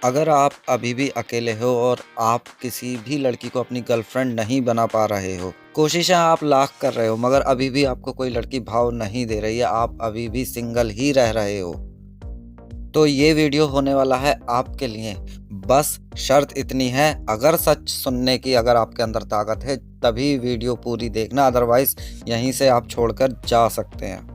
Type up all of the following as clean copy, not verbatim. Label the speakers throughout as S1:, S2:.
S1: अगर आप अभी भी अकेले हो और आप किसी भी लड़की को अपनी गर्लफ्रेंड नहीं बना पा रहे हो, कोशिशें आप लाख कर रहे हो मगर अभी भी आपको कोई लड़की भाव नहीं दे रही है, आप अभी भी सिंगल ही रह रहे हो, तो ये वीडियो होने वाला है आपके लिए। बस शर्त इतनी है, अगर सच सुनने की अगर आपके अंदर ताकत है तभी वीडियो पूरी देखना, अदरवाइज यहीं से आप छोड़कर जा सकते हैं,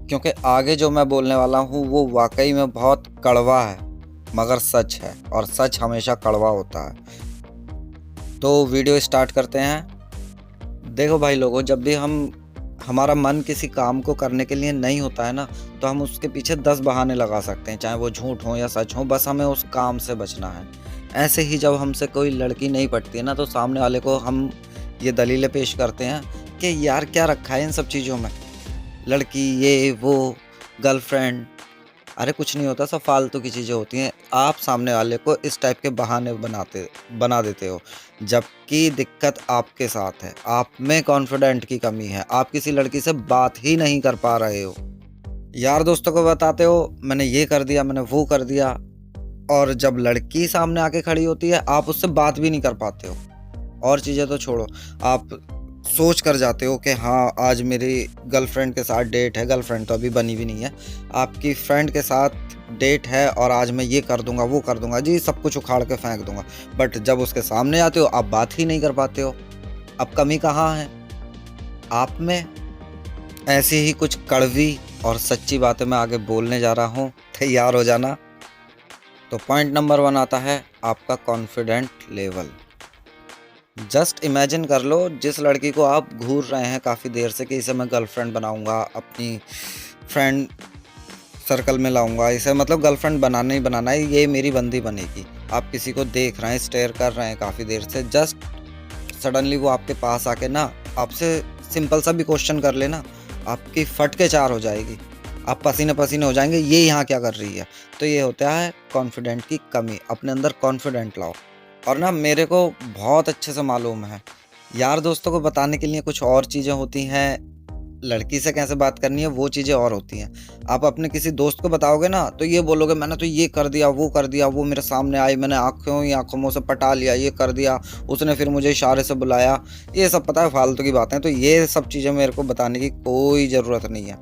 S1: क्योंकि आगे जो मैं बोलने वाला हूँ वो वाकई में बहुत कड़वा है मगर सच है और सच हमेशा कड़वा होता है। तो वीडियो स्टार्ट करते हैं। देखो भाई लोगों, जब भी हमारा मन किसी काम को करने के लिए नहीं होता है ना, तो हम उसके पीछे 10 बहाने लगा सकते हैं, चाहे वो झूठ हो या सच हो, बस हमें उस काम से बचना है। ऐसे ही जब हमसे कोई लड़की नहीं पटती है ना, तो सामने वाले को हम ये दलीलें पेश करते हैं कि यार क्या रखा है इन सब चीज़ों में, लड़की ये वो गर्लफ्रेंड, अरे कुछ नहीं होता, सब फालतू की चीज़ें होती हैं। आप सामने वाले को इस टाइप के बहाने बना देते हो, जबकि दिक्कत आपके साथ है, आप में कॉन्फिडेंट की कमी है, आप किसी लड़की से बात ही नहीं कर पा रहे हो। यार दोस्तों को बताते हो मैंने ये कर दिया, मैंने वो कर दिया, और जब लड़की सामने आके खड़ी होती है आप उससे बात भी नहीं कर पाते हो। और चीज़ें तो छोड़ो, आप सोच कर जाते हो कि हाँ आज मेरी गर्लफ्रेंड के साथ डेट है, गर्लफ्रेंड तो अभी बनी भी नहीं है, आपकी फ्रेंड के साथ डेट है और आज मैं ये कर दूंगा वो कर दूंगा जी, सब कुछ उखाड़ के फेंक दूंगा। बट जब उसके सामने आते हो आप बात ही नहीं कर पाते हो। अब कमी कहाँ है? आप में। ऐसी ही कुछ कड़वी और सच्ची बातें मैं आगे बोलने जा रहा हूँ, तैयार हो जाना। तो पॉइंट नंबर 1 आता है आपका कॉन्फिडेंट लेवल। जस्ट इमेजिन कर लो, जिस लड़की को आप घूर रहे हैं काफ़ी देर से कि इसे मैं गर्लफ्रेंड बनाऊंगा, अपनी फ्रेंड सर्कल में लाऊंगा, इसे मतलब गर्लफ्रेंड बनाना ही बनाना है, ये मेरी बंदी बनेगी। आप किसी को देख रहे हैं, स्टेयर कर रहे हैं काफ़ी देर से, जस्ट सडनली वो आपके पास आके ना आपसे सिंपल सा भी क्वेश्चन कर लेना, आपकी फट के चार हो जाएगी, आप पसीने पसीने हो जाएंगे, ये यहाँ क्या कर रही है। तो ये होता है कॉन्फिडेंट की कमी। अपने अंदर कॉन्फिडेंट लाओ। और ना मेरे को बहुत अच्छे से मालूम है, यार दोस्तों को बताने के लिए कुछ और चीज़ें होती हैं, लड़की से कैसे बात करनी है वो चीज़ें और होती हैं। आप अपने किसी दोस्त को बताओगे ना तो ये बोलोगे मैंने तो ये कर दिया, वो मेरे सामने आई, मैंने आँखों ही आँखों मुँह से पटा लिया, ये कर दिया, उसने फिर मुझे इशारे से बुलाया। ये सब पता है फालतू की बातें, तो ये सब चीज़ें मेरे को बताने की कोई ज़रूरत नहीं है।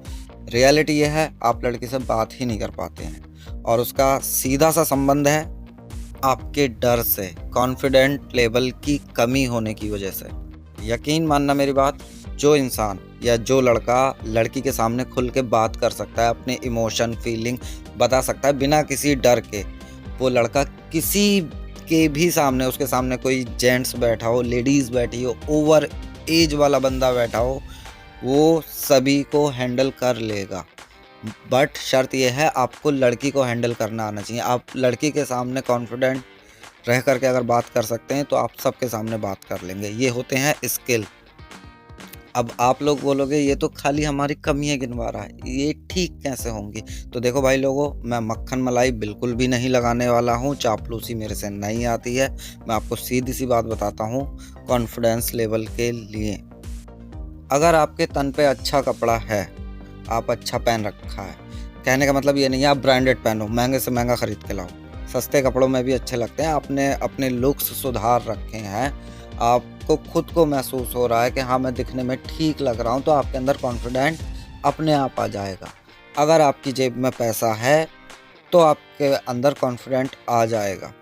S1: रियलिटी ये है, आप लड़की से बात ही नहीं कर पाते हैं और उसका सीधा सा संबंध है आपके डर से, कॉन्फिडेंट लेवल की कमी होने की वजह से। यकीन मानना मेरी बात, जो इंसान या जो लड़का लड़की के सामने खुल के बात कर सकता है, अपने इमोशन फीलिंग बता सकता है बिना किसी डर के, वो लड़का किसी के भी सामने, उसके सामने कोई जेंट्स बैठा हो, लेडीज़ बैठी हो, ओवर एज वाला बंदा बैठा हो, वो सभी को हैंडल कर लेगा। बट शर्त यह है आपको लड़की को हैंडल करना आना चाहिए। आप लड़की के सामने कॉन्फिडेंट रह करके अगर बात कर सकते हैं तो आप सबके सामने बात कर लेंगे। ये होते हैं स्किल। अब आप लोग बोलोगे ये तो खाली हमारी कमियां गिनवा रहा है, ये ठीक कैसे होंगी? तो देखो भाई लोगों, मैं मक्खन मलाई बिल्कुल भी नहीं लगाने वाला हूँ, चापलूसी मेरे से नहीं आती है। मैं आपको सीधी सी बात बताता हूँ कॉन्फिडेंस लेवल के लिए। अगर आपके तन पे अच्छा कपड़ा है, आप अच्छा पहन रखा है, कहने का मतलब ये नहीं है आप ब्रांडेड पहनो, महंगे से महंगा खरीद के लाओ, सस्ते कपड़ों में भी अच्छे लगते हैं, आपने अपने लुक्स सुधार रखे हैं, आपको खुद को महसूस हो रहा है कि हाँ मैं दिखने में ठीक लग रहा हूँ, तो आपके अंदर कॉन्फिडेंट अपने आप आ जाएगा। अगर आपकी जेब में पैसा है तो आपके अंदर कॉन्फिडेंट आ जाएगा।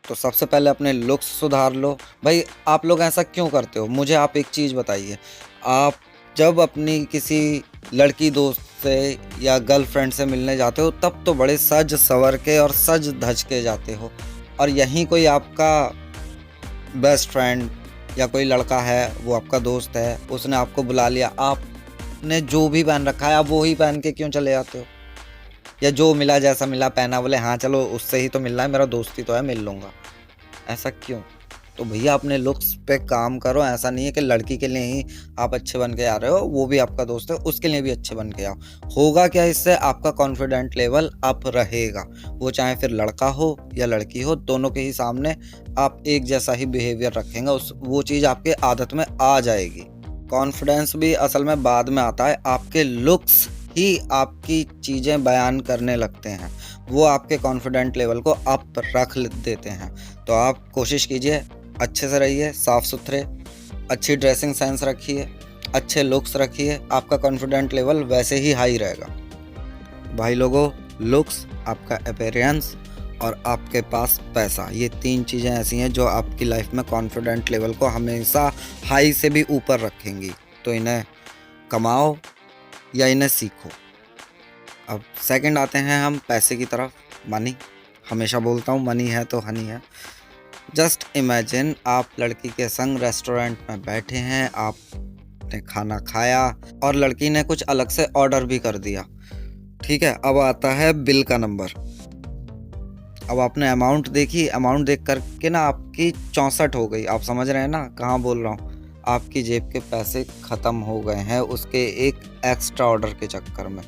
S1: तो सबसे पहले अपने लुक्स सुधार लो। भाई आप लोग ऐसा क्यों करते हो? मुझे आप एक चीज़ बताइए, आप जब अपनी किसी लड़की दोस्त से या गर्लफ्रेंड से मिलने जाते हो तब तो बड़े सज सवर के और सज धज के जाते हो, और यहीं कोई आपका बेस्ट फ्रेंड या कोई लड़का है, वो आपका दोस्त है, उसने आपको बुला लिया, आपने जो भी पहन रखा है आप वो ही पहन के क्यों चले जाते हो? या जो मिला जैसा मिला पहना, बोले हाँ चलो उससे ही तो मिलना है, मेरा दोस्ती तो है, मिल लूँगा। ऐसा क्यों? तो भैया अपने लुक्स पे काम करो। ऐसा नहीं है कि लड़की के लिए ही आप अच्छे बन के आ रहे हो, वो भी आपका दोस्त है, उसके लिए भी अच्छे बन के आओ। होगा क्या इससे? आपका कॉन्फिडेंट लेवल अप रहेगा। वो चाहे फिर लड़का हो या लड़की हो, दोनों के ही सामने आप एक जैसा ही बिहेवियर रखेंगे, वो चीज़ आपके आदत में आ जाएगी। कॉन्फिडेंस भी असल में बाद में आता है, आपके लुक्स ही आपकी चीज़ें बयान करने लगते हैं। वो आपके कॉन्फिडेंट लेवल को अप रख देते हैं। तो आप कोशिश कीजिए, अच्छे से रहिए, साफ़ सुथरे, अच्छी ड्रेसिंग सेंस रखिए, अच्छे लुक्स रखिए, आपका कॉन्फिडेंट लेवल वैसे ही हाई रहेगा। भाई लोगों, लुक्स, आपका अपीयरेंस और आपके पास पैसा, ये 3 चीज़ें ऐसी हैं जो आपकी लाइफ में कॉन्फिडेंट लेवल को हमेशा हाई से भी ऊपर रखेंगी। तो इन्हें कमाओ या इन्हें सीखो। अब सेकंड आते हैं हम पैसे की तरफ, मनी। हमेशा बोलता हूँ मनी है तो हनी है। जस्ट इमेजिन आप लड़की के संग रेस्टोरेंट में बैठे हैं, आपने खाना खाया और लड़की ने कुछ अलग से ऑर्डर भी कर दिया। ठीक है, अब आता है बिल का नंबर। अब आपने अमाउंट देखी, अमाउंट देख करके ना आपकी 64 हो गई। आप समझ रहे हैं ना कहाँ बोल रहा हूँ? आपकी जेब के पैसे ख़त्म हो गए हैं उसके एक एक्स्ट्रा ऑर्डर के चक्कर में।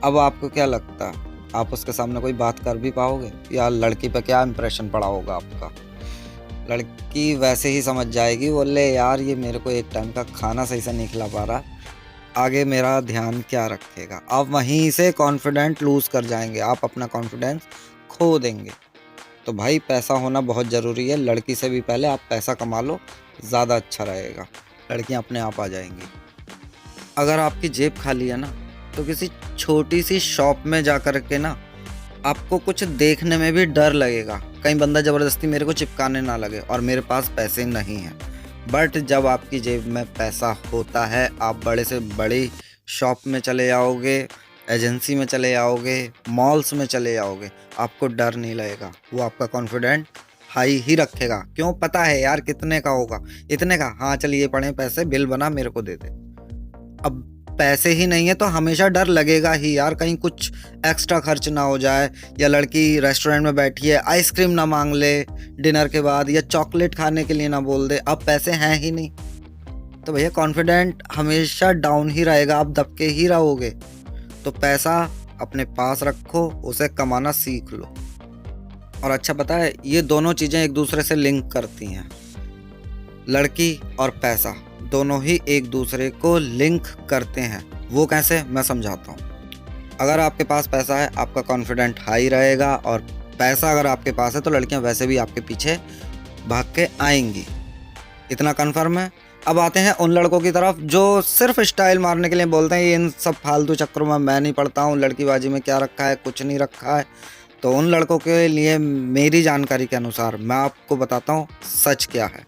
S1: अब आपको क्या लगता है, आप उसके सामने कोई बात कर भी पाओगे? या लड़की पे क्या इंप्रेशन पड़ा होगा आपका? लड़की वैसे ही समझ जाएगी, बोले यार ये मेरे को एक टाइम का खाना सही से नहीं खिला पा रहा, आगे मेरा ध्यान क्या रखेगा। आप वहीं से कॉन्फिडेंट लूज़ कर जाएंगे, आप अपना कॉन्फिडेंस खो देंगे। तो भाई पैसा होना बहुत ज़रूरी है। लड़की से भी पहले आप पैसा कमा लो, ज़्यादा अच्छा रहेगा, लड़कियां अपने आप आ जाएंगी। अगर आपकी जेब खाली है ना, तो किसी छोटी सी शॉप में जा कर के ना आपको कुछ देखने में भी डर लगेगा, कहीं बंदा ज़बरदस्ती मेरे को चिपकाने ना लगे और मेरे पास पैसे नहीं हैं। बट जब आपकी जेब में पैसा होता है, आप बड़े से बड़ी शॉप में चले जाओगे, एजेंसी में चले जाओगे, मॉल्स में चले जाओगे, आपको डर नहीं लगेगा। वो आपका कॉन्फिडेंट हाई ही रखेगा। क्यों? पता है यार कितने का होगा, इतने का, हाँ चलिए पड़े पैसे, बिल बना, मेरे को दे दे। अब पैसे ही नहीं है तो हमेशा डर लगेगा ही यार, कहीं कुछ एक्स्ट्रा खर्च ना हो जाए, या लड़की रेस्टोरेंट में बैठी है आइसक्रीम ना मांग ले डिनर के बाद, या चॉकलेट खाने के लिए ना बोल दे। अब पैसे हैं ही नहीं तो भैया कॉन्फिडेंट हमेशा डाउन ही रहेगा, आप दबके ही रहोगे। तो पैसा अपने पास रखो, उसे कमाना सीख लो। और अच्छा पता है, ये दोनों चीज़ें एक दूसरे से लिंक करती हैं। लड़की और पैसा दोनों ही एक दूसरे को लिंक करते हैं। वो कैसे, मैं समझाता हूँ। अगर आपके पास पैसा है, आपका कॉन्फिडेंट हाई रहेगा, और पैसा अगर आपके पास है तो लड़कियां वैसे भी आपके पीछे भाग के आएंगी। इतना कन्फर्म है। अब आते हैं उन लड़कों की तरफ जो सिर्फ स्टाइल मारने के लिए बोलते हैं, ये इन सब फालतू चक्करों में मैं नहीं पड़ता हूँ, लड़कीबाजी में क्या रखा है, कुछ नहीं रखा है। तो उन लड़कों के लिए मेरी जानकारी के अनुसार मैं आपको बताता हूँ सच क्या है।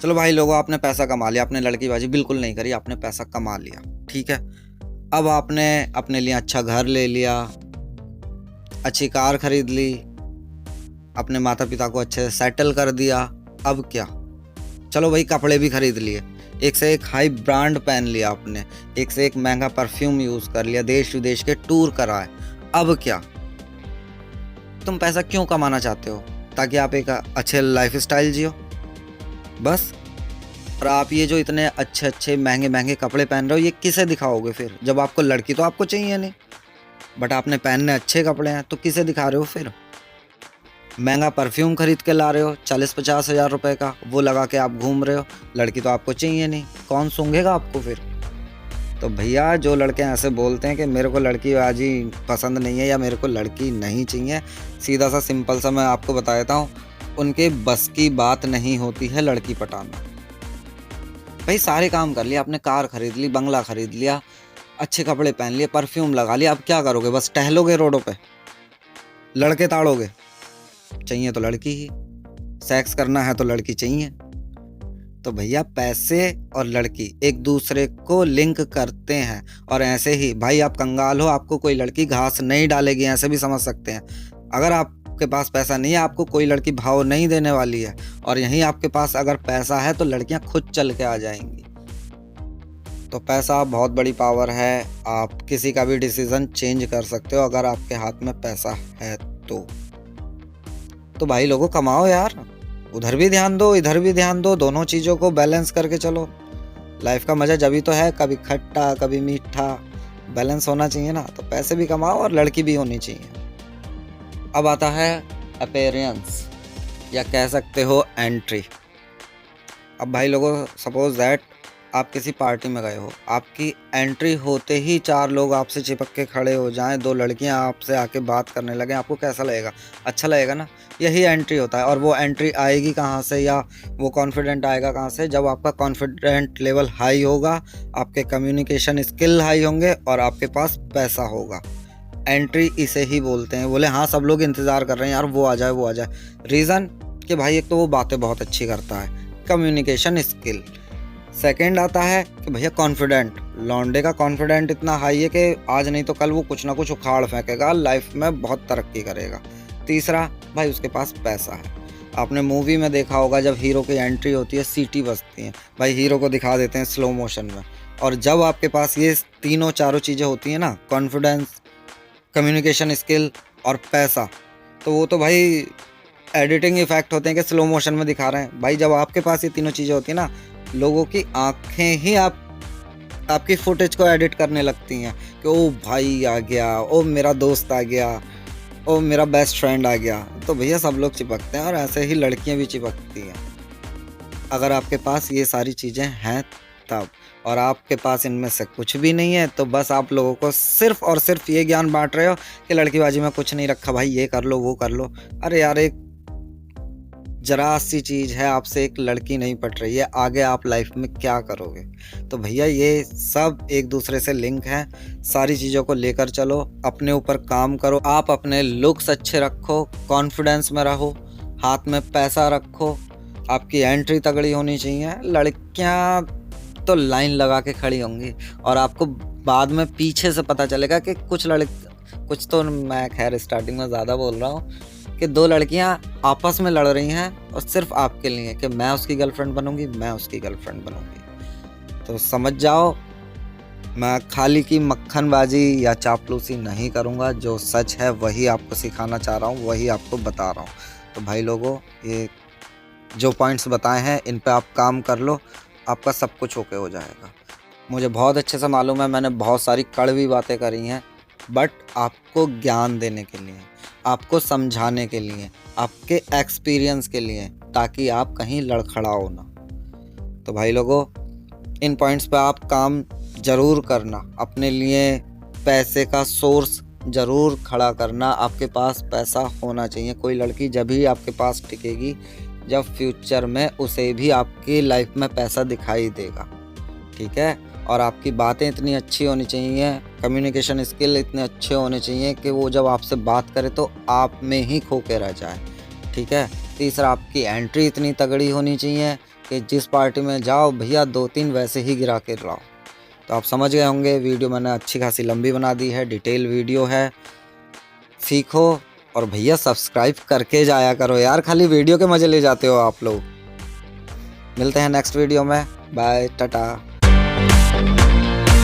S1: चलो भाई लोगों, आपने पैसा कमा लिया, आपने लड़कीबाजी बिल्कुल नहीं करी, आपने पैसा कमा लिया, ठीक है। अब आपने अपने लिए अच्छा घर ले लिया, अच्छी कार खरीद ली, अपने माता पिता को अच्छे से सेटल कर दिया। अब क्या, चलो भाई कपड़े भी खरीद लिए, एक से एक हाई ब्रांड पहन लिया आपने, एक से एक महंगा परफ्यूम यूज़ कर लिया, देश विदेश के टूर कराए। अब क्या, तुम पैसा क्यों कमाना चाहते हो? ताकि आप एक अच्छे लाइफ स्टाइल जियो, बस। और आप ये जो इतने अच्छे अच्छे महंगे महंगे कपड़े पहन रहे हो, ये किसे दिखाओगे फिर? जब आपको लड़की तो आपको चाहिए नहीं, बट आपने पहनने अच्छे कपड़े हैं तो किसे दिखा रहे हो फिर? महंगा परफ्यूम खरीद के ला रहे हो 40-50 हज़ार रुपए का, वो लगा के आप घूम रहे हो, लड़की तो आपको चाहिए नहीं, कौन सूंघेगा आपको फिर? तो भैया जो लड़के ऐसे बोलते हैं कि मेरे को लड़कीबाजी पसंद नहीं है या मेरे को लड़की नहीं चाहिए, सीधा सा सिंपल सा मैं आपको बता देता हूँ, उनके बस की बात नहीं होती है लड़की पटाना। भाई सारे काम कर लिया आपने, कार खरीद ली, बंगला खरीद लिया, अच्छे कपड़े पहन लिए, परफ्यूम लगा लिया, अब क्या करोगे? बस टहलोगे रोडों पे, लड़के ताड़ोगे? चाहिए तो लड़की ही, सेक्स करना है तो लड़की चाहिए। तो भैया पैसे और लड़की एक दूसरे को लिंक करते हैं। और ऐसे ही भाई आप कंगाल हो, आपको कोई लड़की घास नहीं डालेगी, ऐसे भी समझ सकते हैं। अगर आपके पास पैसा नहीं है, आपको कोई लड़की भाव नहीं देने वाली है, और यहीं आपके पास अगर पैसा है तो लड़कियां खुद चल के आ जाएंगी। तो पैसा बहुत बड़ी पावर है, आप किसी का भी डिसीजन चेंज कर सकते हो अगर आपके हाथ में पैसा है तो भाई लोगों कमाओ यार, उधर भी ध्यान दो इधर भी ध्यान दो, दोनों चीज़ों को बैलेंस करके चलो। लाइफ का मज़ा जभी तो है, कभी खट्टा कभी मीठा, बैलेंस होना चाहिए ना। तो पैसे भी कमाओ और लड़की भी होनी चाहिए। अब आता है अपीयरेंस, या कह सकते हो एंट्री। अब भाई लोगों सपोज दैट आप किसी पार्टी में गए हो, आपकी एंट्री होते ही 4 लोग आपसे चिपक के खड़े हो जाएँ, 2 लड़कियाँ आपसे आके बात करने लगें, आपको कैसा लगेगा? अच्छा लगेगा ना? यही एंट्री होता है। और वो एंट्री आएगी कहाँ से या वो कॉन्फिडेंट आएगा कहाँ से? जब आपका कॉन्फिडेंट लेवल हाई होगा, आपके कम्युनिकेशन स्किल हाई होंगे और आपके पास पैसा होगा। एंट्री इसे ही बोलते हैं। बोले हाँ, सब लोग इंतज़ार कर रहे हैं यार, वो आ जाए, वो आ जाए। रीज़न कि भाई एक तो वो बातें बहुत अच्छी करता है, कम्युनिकेशन स्किल। सेकंड आता है कि भैया कॉन्फिडेंट, लौंडे का कॉन्फिडेंट इतना हाई है कि आज नहीं तो कल वो कुछ ना कुछ उखाड़ फेंकेगा, लाइफ में बहुत तरक्की करेगा। तीसरा, भाई उसके पास पैसा है। आपने मूवी में देखा होगा जब हीरो की एंट्री होती है, सीटी बजती हैं, भाई हीरो को दिखा देते हैं स्लो मोशन में। और जब आपके पास ये तीनों चारों चीज़ें होती हैं ना, कॉन्फिडेंस, कम्युनिकेशन स्किल और पैसा, तो वो तो भाई एडिटिंग इफेक्ट होते हैं कि स्लो मोशन में दिखा रहे हैं। भाई जब आपके पास ये तीनों चीज़ें होती हैं ना, लोगों की आंखें ही आपकी फुटेज को एडिट करने लगती हैं कि ओ भाई आ गया, ओ मेरा दोस्त आ गया, ओ मेरा बेस्ट फ्रेंड आ गया। तो भैया सब लोग चिपकते हैं और ऐसे ही लड़कियां भी चिपकती हैं, अगर आपके पास ये सारी चीज़ें हैं तब। और आपके पास इनमें से कुछ भी नहीं है तो बस आप लोगों को सिर्फ और सिर्फ ये ज्ञान बांट रहे हो कि लड़कीबाजी में कुछ नहीं रखा भाई, ये कर लो, वो कर लो। अरे यार, एक जरा सी चीज़ है, आपसे एक लड़की नहीं पट रही है, आगे आप लाइफ में क्या करोगे? तो भैया ये सब एक दूसरे से लिंक हैं। सारी चीज़ों को लेकर चलो, अपने ऊपर काम करो, आप अपने लुक्स अच्छे रखो, कॉन्फिडेंस में रहो, हाथ में पैसा रखो, आपकी एंट्री तगड़ी होनी चाहिए। लड़कियां तो लाइन लगा के खड़ी होंगी और आपको बाद में पीछे से पता चलेगा कि कुछ तो, मैं खैर स्टार्टिंग में ज़्यादा बोल रहा हूँ, कि 2 लड़कियां आपस में लड़ रही हैं और सिर्फ आपके लिए कि मैं उसकी गर्लफ्रेंड बनूंगी, मैं उसकी गर्लफ्रेंड बनूंगी। तो समझ जाओ, मैं खाली की मक्खनबाजी या चापलूसी नहीं करूंगा, जो सच है वही आपको सिखाना चाह रहा हूँ, वही आपको बता रहा हूँ। तो भाई लोगों, ये जो पॉइंट्स बताए हैं इन पे आप काम कर लो, आपका सब कुछ ओके हो जाएगा। मुझे बहुत अच्छे से मालूम है, मैंने बहुत सारी कड़वी बातें करी हैं, बट आपको ज्ञान देने के लिए, आपको समझाने के लिए, आपके एक्सपीरियंस के लिए, ताकि आप कहीं लड़खड़ाओ ना। तो भाई लोगों, इन पॉइंट्स पे आप काम ज़रूर करना, अपने लिए पैसे का सोर्स ज़रूर खड़ा करना। आपके पास पैसा होना चाहिए। कोई लड़की जब भी आपके पास टिकेगी जब फ्यूचर में उसे भी आपकी लाइफ में पैसा दिखाई देगा, ठीक है? और आपकी बातें इतनी अच्छी होनी चाहिए, कम्युनिकेशन स्किल इतने अच्छे होने चाहिए कि वो जब आपसे बात करे तो आप में ही खो के रह जाए, ठीक है? तीसरा, आपकी एंट्री इतनी तगड़ी होनी चाहिए कि जिस पार्टी में जाओ भैया 2-3 वैसे ही गिरा के लाओ। तो आप समझ गए होंगे, वीडियो मैंने अच्छी खासी लंबी बना दी है, डिटेल वीडियो है। सीखो और भैया सब्सक्राइब करके जाया करो यार, खाली वीडियो के मज़े ले जाते हो आप लोग। मिलते हैं नेक्स्ट वीडियो में, बाय, टाटा।